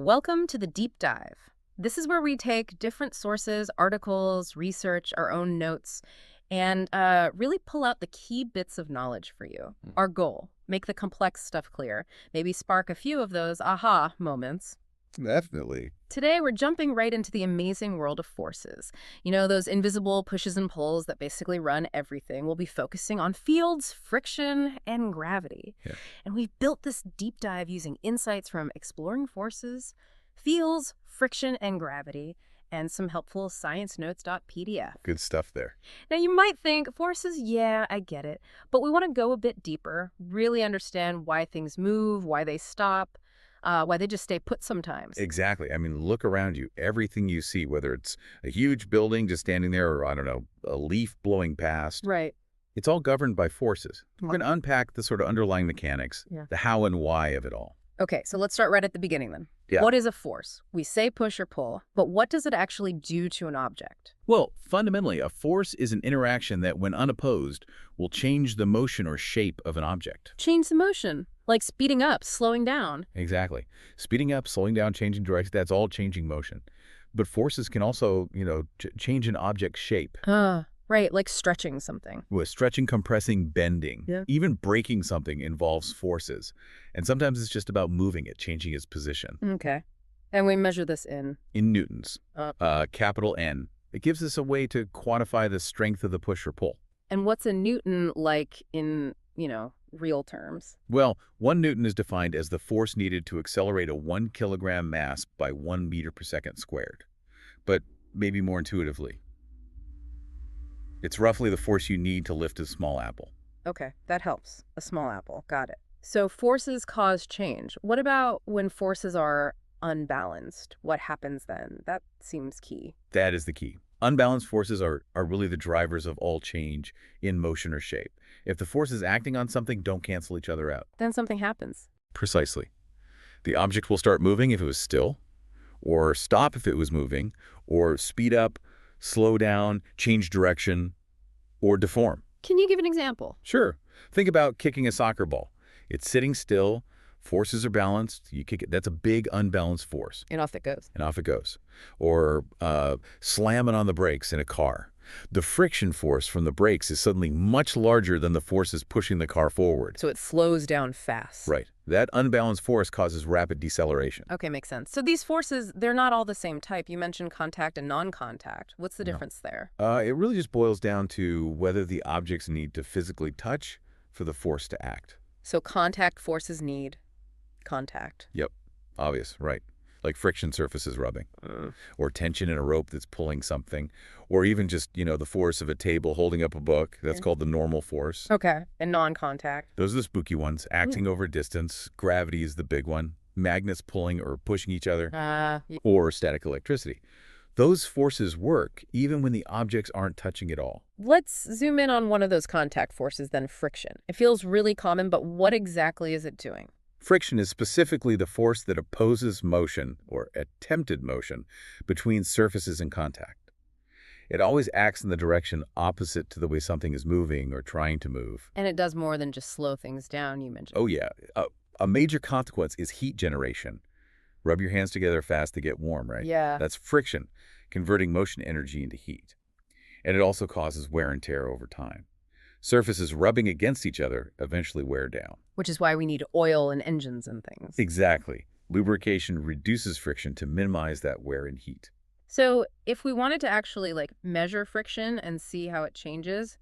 Welcome to the Deep Dive. This is where we take different sources, articles, research, our own notes, and really pull out the key bits of knowledge for you. Mm. Our goal, make the complex stuff clear, maybe spark a few of those aha moments. Definitely. Today, we're jumping right into the amazing world of forces. You know, those invisible pushes and pulls that basically run everything. We'll be focusing on fields, friction, and gravity. Yeah. And we've built this deep dive using insights from exploring forces, fields, friction, and gravity, and some helpful sciencenotes.pdf. Good stuff there. Now, you might think, forces, yeah, I get it. But we want to go a bit deeper, really understand why things move, why they stop, why they just stay put sometimes. Exactly. I mean, look around you. Everything you see, whether it's a huge building just standing there or, I don't know, a leaf blowing past, Right. it's all governed by forces. We're going to unpack the sort of underlying mechanics, Yeah. the how and why of it all. Okay, so let's start right at the beginning then. Yeah. What is a force? We say push or pull, but what does it actually do to an object? Well, fundamentally, a force is an interaction that, when unopposed, will change the motion or shape of an object. Change the motion, like speeding up, slowing down. Exactly. Speeding up, slowing down, changing direction, that's all changing motion. But forces can also, change an object's shape. Right, like stretching something. With stretching, compressing, bending. Yeah. Even breaking something involves forces. And sometimes it's just about moving it, changing its position. Okay. And we measure this in? In newtons, Uh, capital N. It gives us a way to quantify the strength of the push or pull. And what's a newton like in, real terms? Well, 1 newton is defined as the force needed to accelerate a 1 kilogram mass by 1 meter per second squared. But maybe more intuitively, it's roughly the force you need to lift a small apple. Okay, that helps. A small apple. Got it. So forces cause change. What about when forces are unbalanced? What happens then? That seems key. That is the key. Unbalanced forces are really the drivers of all change in motion or shape. If the forces acting on something don't cancel each other out. Then something happens. Precisely. The object will start moving if it was still, or stop if it was moving, or speed up, slow down, change direction, or deform. Can you give an example? Sure. Think about kicking a soccer ball. It's sitting still, forces are balanced, you kick it. That's a big unbalanced force, And off it goes. and off it goes. Or slamming on the brakes in a car. The friction force from the brakes is suddenly much larger than the forces pushing the car forward. So it slows down fast. Right. That unbalanced force causes rapid deceleration. Okay, makes sense. So these forces, they're not all the same type. You mentioned contact and non-contact. What's the No. difference there? It really just boils down to whether the objects need to physically touch for the force to act. So contact forces need contact. Yep. Obvious, right. Like friction surfaces rubbing, or tension in a rope that's pulling something, or even just, the force of a table holding up a book. That's Yeah. called the normal force. Okay. And non-contact. Those are the spooky ones, acting over distance. Gravity is the big one. Magnets pulling or pushing each other, or static electricity. Those forces work even when the objects aren't touching at all. Let's zoom in on one of those contact forces, then friction. It feels really common, but what exactly is it doing? Friction is specifically the force that opposes motion, or attempted motion, between surfaces in contact. It always acts in the direction opposite to the way something is moving or trying to move. And it does more than just slow things down, you mentioned. Oh yeah, a major consequence is heat generation. Rub your hands together fast to get warm, right? Yeah. That's friction, converting motion energy into heat. And it also causes wear and tear over time. Surfaces rubbing against each other eventually wear down. Which is why we need oil and engines and things. Exactly. Lubrication reduces friction to minimize that wear and heat. So if we wanted to actually measure friction and see how it changes,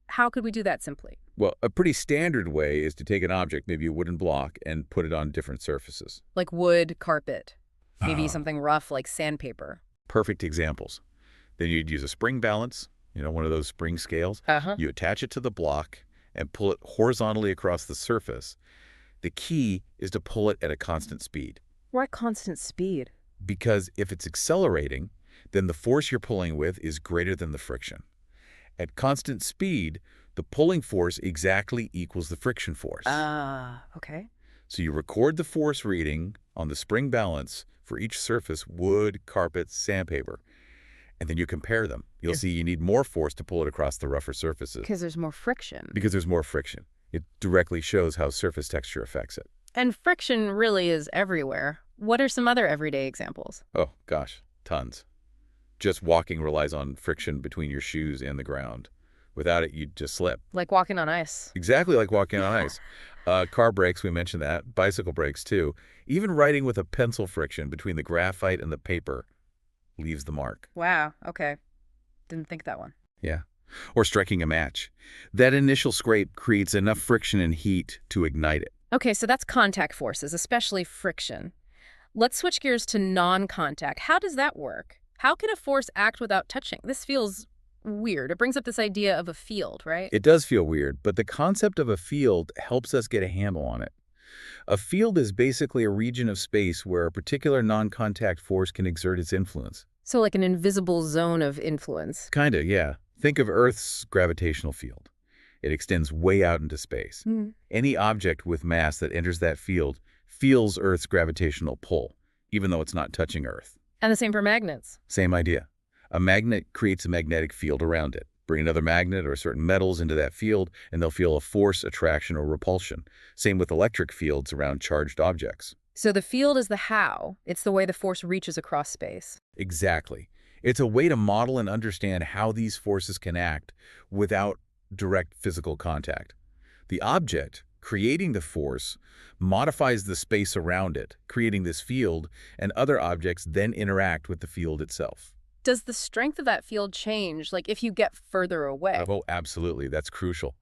how could we do that simply? Well, a pretty standard way is to take an object, maybe a wooden block, and put it on different surfaces. Like wood, carpet, maybe Ah. something rough like sandpaper. Perfect examples. Then you'd use a spring balance, one of those spring scales. Uh-huh. You attach it to the block and pull it horizontally across the surface. The key is to pull it at a constant speed, Why constant speed? because if it's accelerating, then the force you're pulling with is greater than the friction. At constant speed, the pulling force exactly equals the friction force. Okay. So you record the force reading on the spring balance for each surface, wood, carpet, sandpaper, and then you compare them. You'll see you need more force to pull it across the rougher surfaces Because there's more friction. because there's more friction. It directly shows how surface texture affects it. And friction really is everywhere. What are some other everyday examples? Oh, gosh, tons. Just walking relies on friction between your shoes and the ground. Without it, you'd just slip. Like walking on ice. Exactly like walking on ice. Car brakes, we mentioned that. Bicycle brakes, too. Even writing with a pencil, friction between the graphite and the paper leaves the mark. Wow, okay. Didn't think that one. Yeah. Or striking a match. That initial scrape creates enough friction and heat to ignite it. Okay, so that's contact forces, especially friction. Let's switch gears to non-contact. How does that work? How can a force act without touching? This feels weird. It brings up this idea of a field, right? It does feel weird, but the concept of a field helps us get a handle on it. A field is basically a region of space where a particular non-contact force can exert its influence. So like an invisible zone of influence. Kinda, yeah. Think of Earth's gravitational field. It extends way out into space. Any object with mass that enters that field feels Earth's gravitational pull, even though it's not touching Earth. And the same for magnets. Same idea. A magnet creates a magnetic field around it. Bring another magnet or certain metals into that field, and they'll feel a force, attraction, or repulsion. Same with electric fields around charged objects. So the field is the how. It's the way the force reaches across space. Exactly. It's a way to model and understand how these forces can act without direct physical contact. The object creating the force modifies the space around it, creating this field, and other objects then interact with the field itself. Does the strength of that field change, like if you get further away? Oh, absolutely. That's crucial.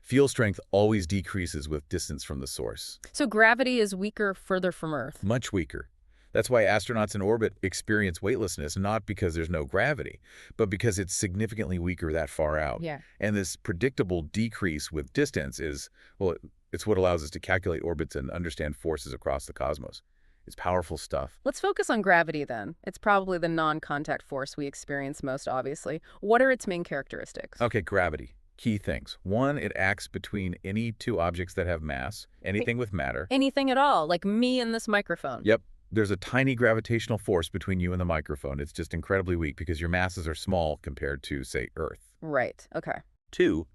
Field strength always decreases with distance from the source. So gravity is weaker further from Earth. Much weaker. That's why astronauts in orbit experience weightlessness, not because there's no gravity, but because it's significantly weaker that far out. Yeah. And this predictable decrease with distance is, well, it's what allows us to calculate orbits and understand forces across the cosmos. It's powerful stuff. Let's focus on gravity then. It's probably the non-contact force we experience most obviously. What are its main characteristics? Okay, gravity. Key things. One, it acts between any two objects that have mass, anything with matter. Anything at all, like me and this microphone. Yep. There's a tiny gravitational force between you and the microphone. It's just incredibly weak because your masses are small compared to, say, Earth. Right, okay. Two,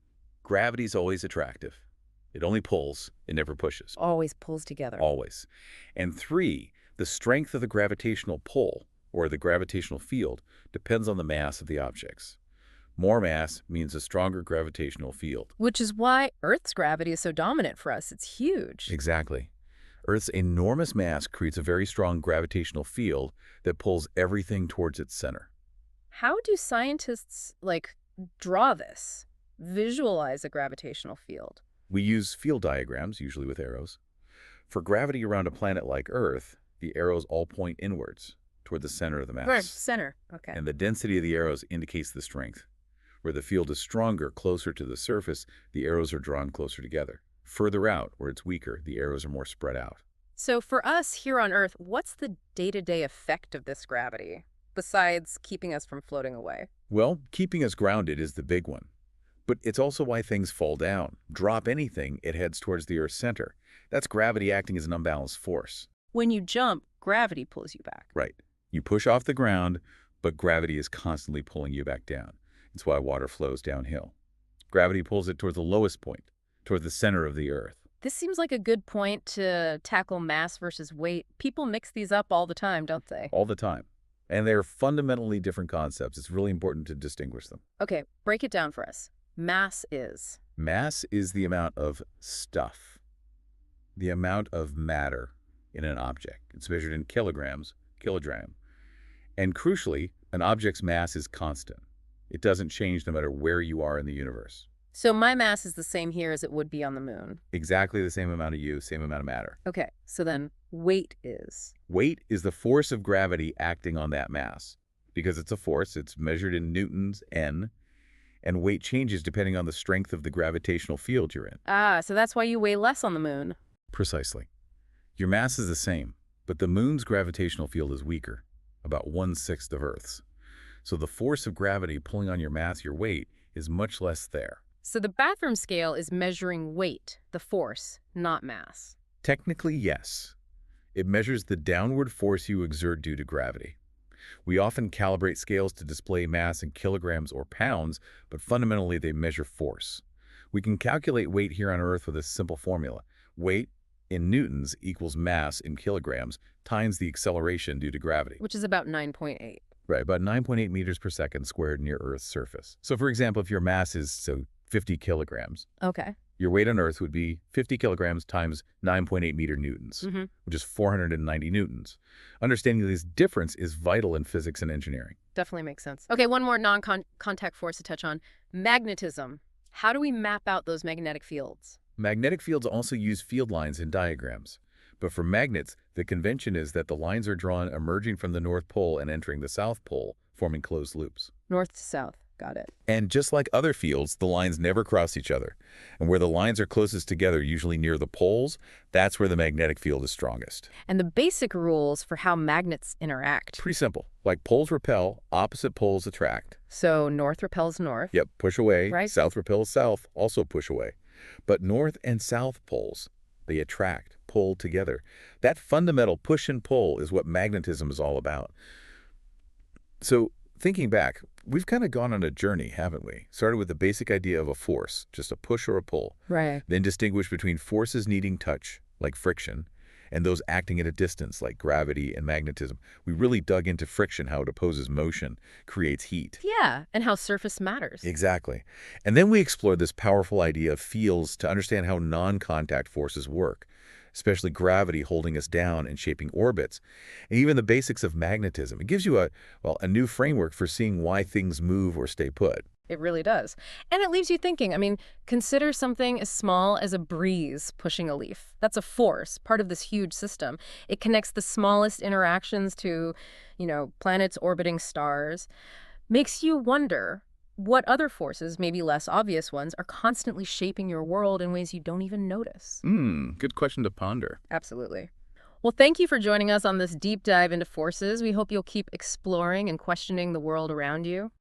gravity's always attractive. It only pulls, it never pushes. Always pulls together. Always. And three, the strength of the gravitational pull, or the gravitational field, depends on the mass of the objects. More mass means a stronger gravitational field. Which is why Earth's gravity is so dominant for us. It's huge. Exactly. Earth's enormous mass creates a very strong gravitational field that pulls everything towards its center. How do scientists, draw this? Visualize a gravitational field? We use field diagrams, usually with arrows. For gravity around a planet like Earth, the arrows all point inwards, toward the center of the mass. Right, center. Okay. And the density of the arrows indicates the strength. Where the field is stronger, closer to the surface, the arrows are drawn closer together. Further out, where it's weaker, the arrows are more spread out. So for us here on Earth, what's the day-to-day effect of this gravity, besides keeping us from floating away? Well, keeping us grounded is the big one. But it's also why things fall down. Drop anything, it heads towards the Earth's center. That's gravity acting as an unbalanced force. When you jump, gravity pulls you back. Right. You push off the ground, but gravity is constantly pulling you back down. It's why water flows downhill. Gravity pulls it toward the lowest point, toward the center of the Earth. This seems like a good point to tackle mass versus weight. People mix these up all the time, don't they? All the time. And they're fundamentally different concepts. It's really important to distinguish them. Okay, break it down for us. Mass is? Mass is the amount of stuff, the amount of matter in an object. It's measured in kilograms, kilogram. And crucially, an object's mass is constant. It doesn't change no matter where you are in the universe. So my mass is the same here as it would be on the moon. Exactly the same amount of you, same amount of matter. Okay, so then weight is? Weight is the force of gravity acting on that mass. Because it's a force, it's measured in newtons, N, and weight changes depending on the strength of the gravitational field you're in. Ah, so that's why you weigh less on the moon. Precisely. Your mass is the same, but the moon's gravitational field is weaker, about 1/6 of Earth's. So the force of gravity pulling on your mass, your weight, is much less there. So the bathroom scale is measuring weight, the force, not mass. Technically, yes. It measures the downward force you exert due to gravity. We often calibrate scales to display mass in kilograms or pounds, but fundamentally they measure force. We can calculate weight here on Earth with a simple formula. Weight in newtons equals mass in kilograms times the acceleration due to gravity. Which is about 9.8. Right, about 9.8 meters per second squared near Earth's surface. So for example, if your mass is, 50 kilograms, Okay. your weight on Earth would be 50 kilograms times 9.8 meter newtons, which is 490 newtons. Understanding this difference is vital in physics and engineering. Definitely makes sense. Okay, one more non-contact force to touch on. Magnetism. How do we map out those magnetic fields? Magnetic fields also use field lines in diagrams. But for magnets, the convention is that the lines are drawn emerging from the North Pole and entering the South Pole, forming closed loops. North to south. Got it. And just like other fields, the lines never cross each other. And where the lines are closest together, usually near the poles, that's where the magnetic field is strongest. And the basic rules for how magnets interact. Pretty simple. Like poles repel, opposite poles attract. So north repels north. Yep, push away. Right. South repels south, also push away. But north and south poles, they attract, pull together. That fundamental push and pull is what magnetism is all about. So, thinking back, we've kind of gone on a journey, haven't we? Started with the basic idea of a force, just a push or a pull. Right. Then distinguished between forces needing touch, like friction, and those acting at a distance, like gravity and magnetism. We really dug into friction, how it opposes motion, creates heat. Yeah, and how surface matters. Exactly. And then we explored this powerful idea of fields to understand how non-contact forces work, especially gravity holding us down and shaping orbits, and even the basics of magnetism. It gives you a new framework for seeing why things move or stay put. It really does. And it leaves you thinking. I mean, consider something as small as a breeze pushing a leaf. That's a force, part of this huge system. It connects the smallest interactions to, planets orbiting stars. Makes you wonder what other forces, maybe less obvious ones, are constantly shaping your world in ways you don't even notice. Good question to ponder. Absolutely. Well, thank you for joining us on this deep dive into forces. We hope you'll keep exploring and questioning the world around you.